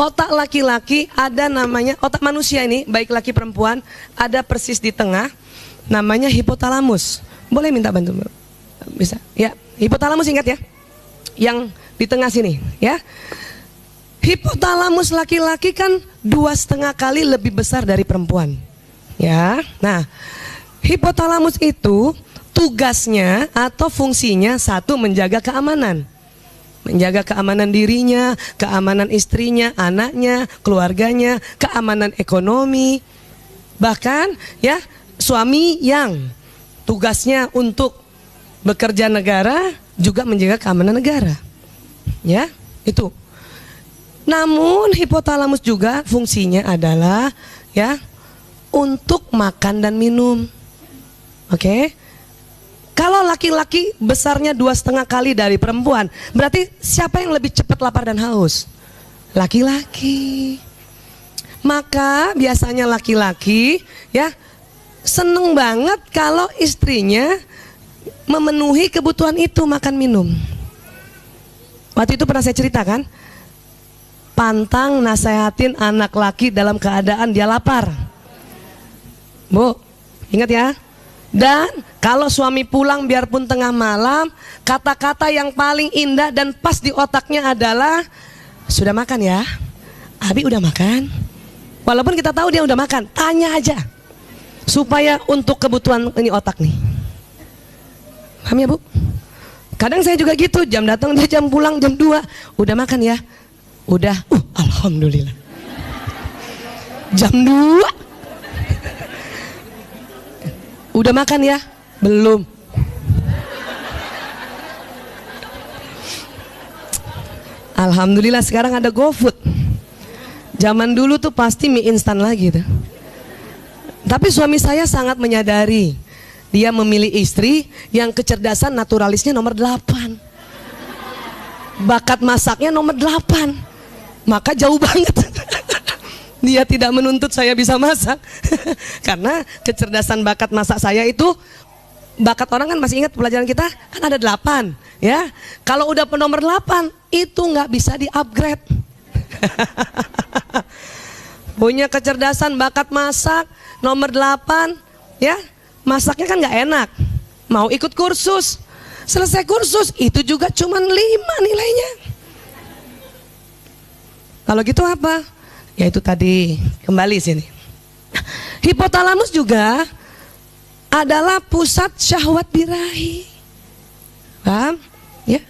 Otak laki-laki ada namanya, otak manusia ini baik laki perempuan ada persis di tengah, namanya hipotalamus. Boleh minta bantu? Bisa? Ya, hipotalamus ingat ya, yang di tengah sini ya. Hipotalamus laki-laki kan 2,5 kali lebih besar dari perempuan ya. Nah, hipotalamus itu tugasnya atau fungsinya satu, menjaga keamanan. Menjaga keamanan dirinya, keamanan istrinya, anaknya, keluarganya, keamanan ekonomi. Bahkan ya, suami yang tugasnya untuk bekerja negara juga menjaga keamanan negara. Ya, itu. Namun hipotalamus juga fungsinya adalah ya untuk makan dan minum. Oke. Kalau laki-laki besarnya 2,5 kali dari perempuan, berarti siapa yang lebih cepat lapar dan haus? Laki-laki. Maka biasanya laki-laki ya seneng banget kalau istrinya memenuhi kebutuhan itu, makan minum. Waktu itu pernah saya ceritakan, pantang nasehatin anak laki dalam keadaan dia lapar. Bu, ingat ya. Dan kalau suami pulang biarpun tengah malam, kata-kata yang paling indah dan pas di otaknya adalah, sudah makan ya? Abi udah makan? Walaupun kita tahu dia udah makan, tanya aja. Supaya untuk kebutuhan ini otak nih. Paham ya Bu? Kadang saya juga gitu, jam datang dia jam pulang jam 2. Udah makan ya? Udah, alhamdulillah. Jam 2 udah makan ya? Belum. Alhamdulillah sekarang ada GoFood. Zaman dulu tuh pasti mie instan lagi tuh. Tapi suami saya sangat menyadari, dia memilih istri yang kecerdasan naturalisnya nomor 8, bakat masaknya nomor 8. Maka jauh banget. Dia tidak menuntut saya bisa masak. Karena kecerdasan bakat masak saya itu, bakat orang kan masih ingat pelajaran kita kan ada 8 ya. Kalau udah penomor 8 itu nggak bisa di upgrade. Punya kecerdasan bakat masak nomor 8 ya, masaknya kan nggak enak, mau ikut kursus, selesai kursus itu juga cuman 5 nilainya. Kalau gitu apa? Ya itu tadi, kembali sini. Hipotalamus juga adalah pusat syahwat birahi. Paham? Ya.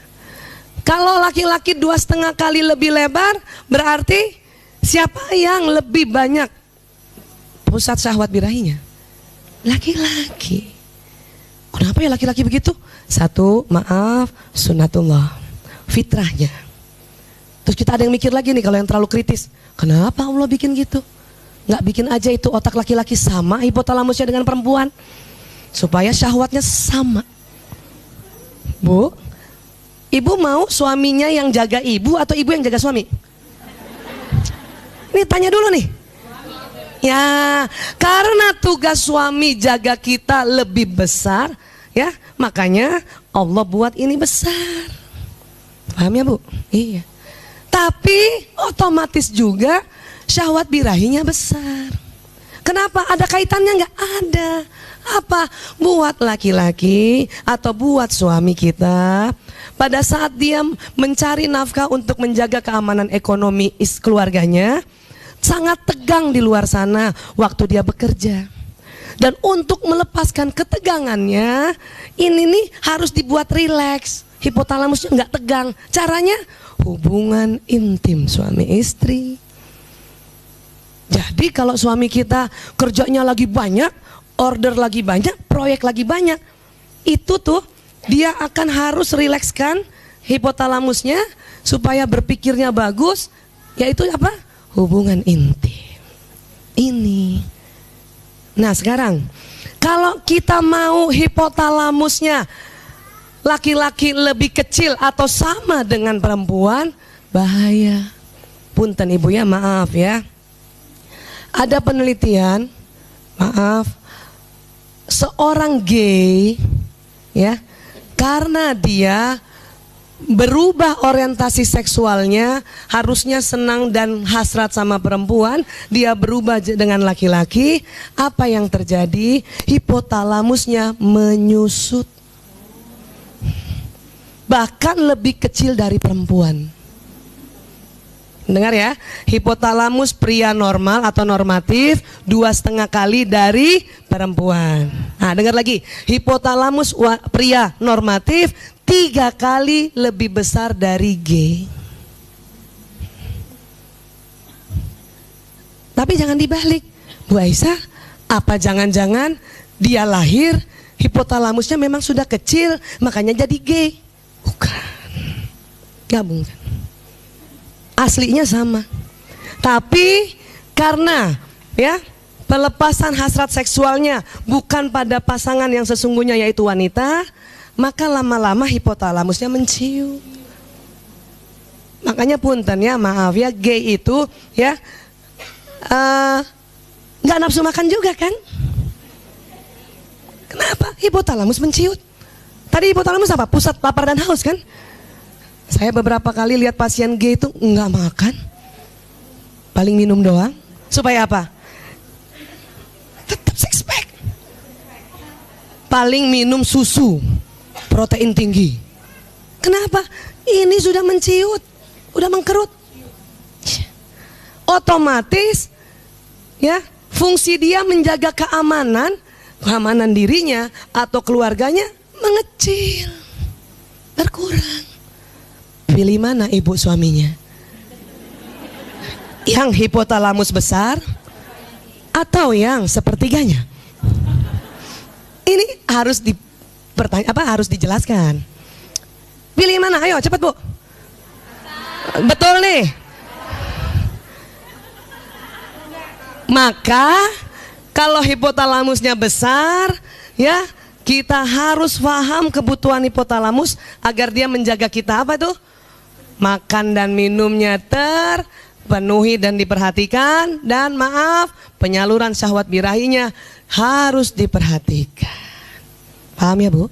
Kalau laki-laki 2,5 kali lebih lebar, berarti siapa yang lebih banyak pusat syahwat birahinya? Laki-laki. Kenapa ya laki-laki begitu? Satu, maaf, sunnatullah, fitrahnya. Terus kita ada yang mikir lagi nih kalau yang terlalu kritis. Kenapa Allah bikin gitu? Nggak bikin aja itu otak laki-laki sama hipotalamusnya dengan perempuan, supaya syahwatnya sama. Bu, ibu mau suaminya yang jaga ibu atau ibu yang jaga suami? Ini tanya dulu nih. Ya, karena tugas suami jaga kita lebih besar, ya, makanya Allah buat ini besar. Paham ya Bu? Iya. Tapi otomatis juga syahwat birahinya besar. Kenapa? Ada kaitannya? Nggak ada. Apa? Buat laki-laki atau buat suami kita, pada saat dia mencari nafkah untuk menjaga keamanan ekonomi keluarganya, sangat tegang di luar sana waktu dia bekerja. Dan untuk melepaskan ketegangannya, ini nih harus dibuat rileks. Hipotalamusnya nggak tegang. Caranya hubungan intim suami istri. Jadi kalau suami kita kerjanya lagi banyak, order lagi banyak, proyek lagi banyak, itu tuh dia akan harus rilekskan hipotalamusnya supaya berpikirnya bagus, yaitu apa? Hubungan intim. Ini. Nah sekarang, kalau kita mau hipotalamusnya laki-laki lebih kecil atau sama dengan perempuan, bahaya. Punten ibu ya, maaf ya. Ada penelitian, maaf, seorang gay ya, karena dia berubah orientasi seksualnya, harusnya senang dan hasrat sama perempuan, dia berubah dengan laki-laki. Apa yang terjadi? Hipotalamusnya menyusut, bahkan lebih kecil dari perempuan. Dengar ya, hipotalamus pria normal atau normatif 2,5 kali dari perempuan. Nah, dengar lagi, hipotalamus pria normatif 3 kali lebih besar dari G. Tapi jangan dibalik, Bu Aisyah, apa jangan-jangan dia lahir hipotalamusnya memang sudah kecil, makanya jadi G? Bukan, gabung. Aslinya sama, tapi karena ya pelepasan hasrat seksualnya bukan pada pasangan yang sesungguhnya yaitu wanita, maka lama-lama hipotalamusnya menciut. Makanya punten ya, maaf ya, gay itu ya nggak nafsu makan juga kan? Kenapa? Hipotalamus menciut. Tadi hipotalamus apa? Pusat lapar dan haus kan? Saya beberapa kali lihat pasien gay itu nggak makan, paling minum doang. Supaya apa? Tetap six pack. Paling minum susu, protein tinggi. Kenapa? Ini sudah menciut, udah mengkerut. Otomatis ya, fungsi dia menjaga keamanan dirinya atau keluarganya mengecil, berkurang. Pilih mana ibu suaminya? Yang hipotalamus besar atau yang sepertiganya? Ini harus harus dijelaskan. Pilih mana? Ayo cepat Bu. Betul nih. Maka kalau hipotalamusnya besar, ya kita harus paham kebutuhan hipotalamus agar dia menjaga kita apa tuh? Makan dan minumnya terpenuhi dan diperhatikan, dan maaf, penyaluran syahwat birahinya harus diperhatikan. Paham ya Bu?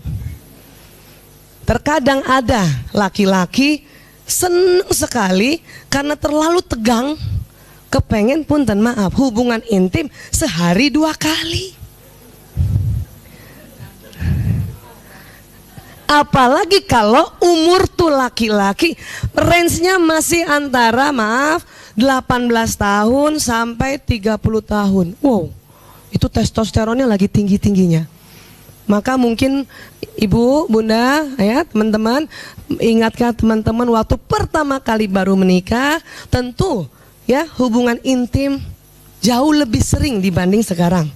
Terkadang ada laki-laki senang sekali karena terlalu tegang, kepengen punten maaf hubungan intim sehari 2 kali. Apalagi kalau umur tuh laki-laki range-nya masih antara 18 tahun sampai 30 tahun. Wow, itu testosteronnya lagi tinggi-tingginya. Maka mungkin ibu, bunda, ya teman-teman, ingatkan teman-teman waktu pertama kali baru menikah, tentu ya hubungan intim jauh lebih sering dibanding sekarang.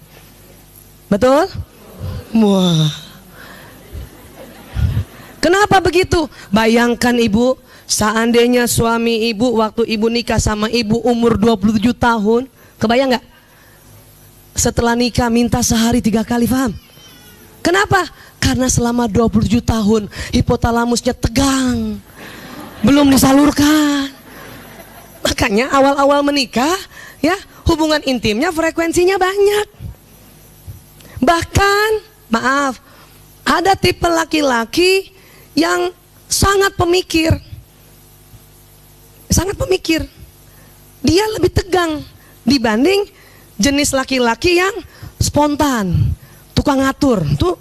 Betul? Wah. Kenapa begitu? Bayangkan ibu, seandainya suami ibu waktu ibu nikah sama ibu umur 27 tahun, kebayang nggak? Setelah nikah minta sehari 3 kali, paham? Kenapa? Karena selama 27 tahun hipotalamusnya tegang, belum disalurkan. Makanya awal-awal menikah, ya hubungan intimnya frekuensinya banyak. Bahkan, maaf, ada tipe laki-laki yang sangat pemikir. Dia lebih tegang dibanding jenis laki-laki yang spontan, tukang ngatur. Tuh,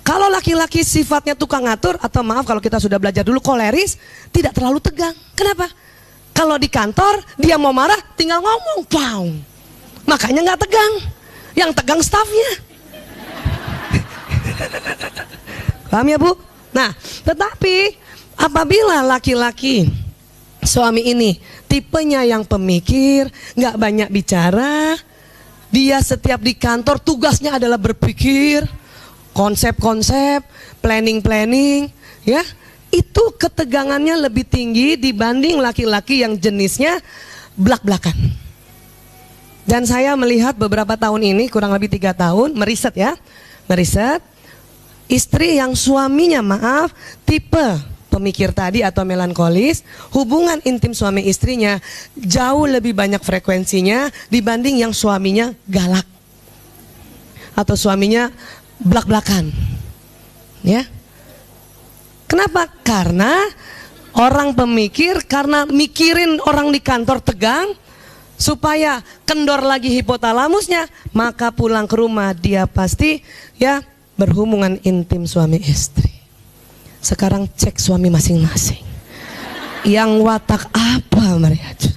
kalau laki-laki sifatnya tukang ngatur, atau maaf kalau kita sudah belajar dulu koleris, tidak terlalu tegang. Kenapa? Kalau di kantor dia mau marah tinggal ngomong, pow. Makanya nggak tegang. Yang tegang stafnya. Paham ya Bu? Nah, tetapi apabila laki-laki suami ini tipenya yang pemikir, nggak banyak bicara, dia setiap di kantor tugasnya adalah berpikir, konsep-konsep, planning-planning, ya, itu ketegangannya lebih tinggi dibanding laki-laki yang jenisnya blak-blakan. Dan saya melihat beberapa tahun ini, kurang lebih 3 tahun, meriset istri yang suaminya maaf tipe pemikir tadi atau melankolis, hubungan intim suami istrinya jauh lebih banyak frekuensinya dibanding yang suaminya galak atau suaminya blak-blakan. Ya. Kenapa? Karena Orang pemikir karena mikirin orang di kantor tegang, supaya kendor lagi hipotalamusnya, maka pulang ke rumah dia pasti ya berhubungan intim suami istri. Sekarang cek suami masing-masing. Yang watak apa mereka?